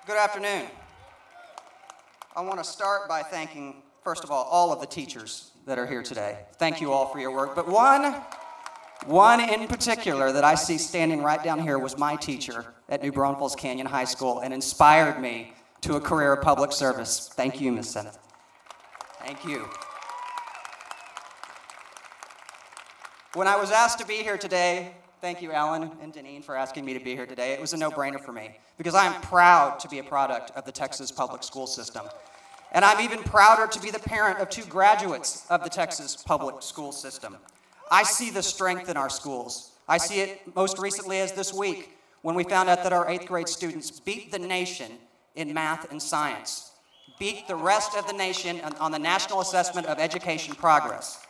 Good afternoon. I want to start by thanking, first of all of the teachers that are here today. Thank you all for your work. But one in particular that I see standing right down here was my teacher at New Braunfels Canyon High School and inspired me to a career of public service. Thank you, Ms. Sennett. Thank you. When I was asked to be here today, thank you, Alan and Deneen, for asking me to be here today. It was a no-brainer for me because I am proud to be a product of the Texas public school system. And I'm even prouder to be the parent of 2 graduates of the Texas public school system. I see the strength in our schools. I see it most recently as this week when we found out that our 8th grade students beat the nation in math and science, beat the rest of the nation on the National Assessment of Education Progress.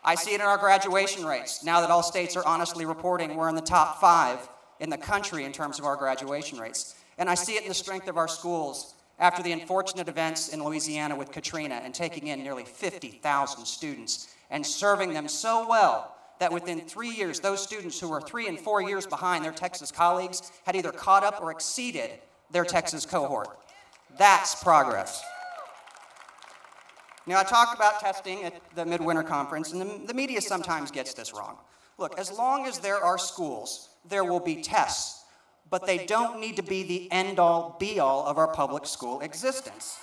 I see it in our graduation rates. Now that all states are honestly reporting, we're in the top 5 in the country in terms of our graduation rates. And I see it in the strength of our schools after the unfortunate events in Louisiana with Katrina and taking in nearly 50,000 students and serving them so well that within 3 years, those students who were 3 and 4 years behind their Texas colleagues had either caught up or exceeded their Texas cohort. That's progress. Now, I talk about testing at the Midwinter Conference, and the media sometimes gets this wrong. Look, as long as there are schools, there will be tests, but they don't need to be the end-all, be-all of our public school existence.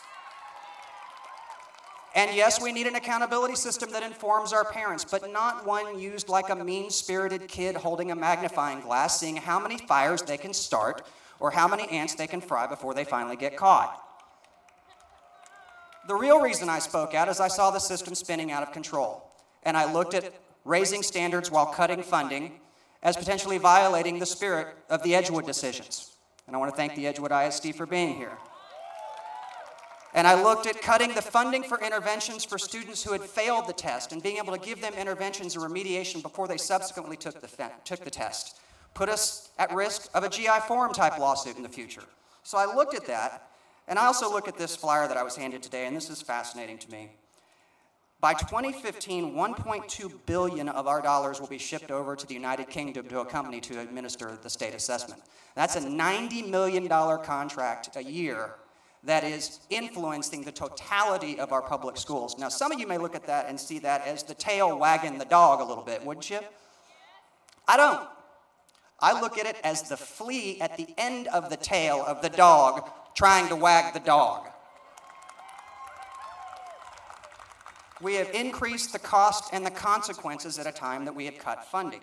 And yes, we need an accountability system that informs our parents, but not one used like a mean-spirited kid holding a magnifying glass, seeing how many fires they can start or how many ants they can fry before they finally get caught. The real reason I spoke out is I saw the system spinning out of control, and I looked at raising standards while cutting funding as potentially violating the spirit of the Edgewood decisions. And I want to thank the Edgewood ISD for being here. And I looked at cutting the funding for interventions for students who had failed the test and being able to give them interventions or remediation before they subsequently took the test. Put us at risk of a GI Forum type lawsuit in the future. So I looked at that. And I also look at this flyer that I was handed today, and this is fascinating to me. By 2015, $1.2 billion of our dollars will be shipped over to the United Kingdom to a company to administer the state assessment. That's a $90 million contract a year that is influencing the totality of our public schools. Now, some of you may look at that and see that as the tail wagging the dog a little bit, wouldn't you? I don't. I look at it as the flea at the end of the tail of the dog trying to wag the dog. We have increased the cost and the consequences at a time that we have cut funding.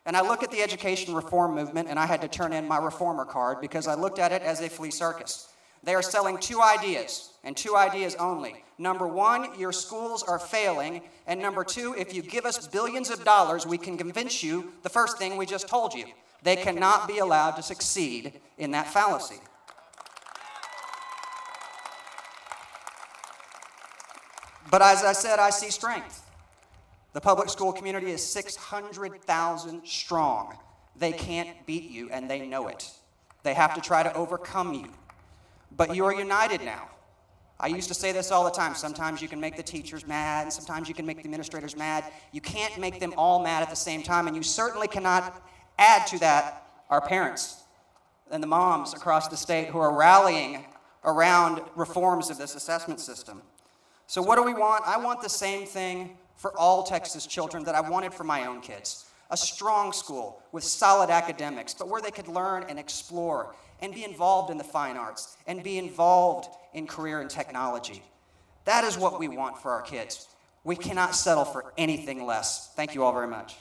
And I look at the education reform movement, and I had to turn in my reformer card because I looked at it as a flea circus. They are selling 2 ideas, and 2 ideas only. Number 1, your schools are failing, and number 2, if you give us billions of dollars, we can convince you the first thing we just told you. They cannot be allowed to succeed in that fallacy. But as I said, I see strength. The public school community is 600,000 strong. They can't beat you, and they know it. They have to try to overcome you. But you are united now. I used to say this all the time. Sometimes you can make the teachers mad, and sometimes you can make the administrators mad. You can't make them all mad at the same time, and you certainly cannot add to that our parents and the moms across the state who are rallying around reforms of this assessment system. So what do we want? I want the same thing for all Texas children that I wanted for my own kids. A strong school with solid academics, but where they could learn and explore and be involved in the fine arts and be involved in career and technology. That is what we want for our kids. We cannot settle for anything less. Thank you all very much.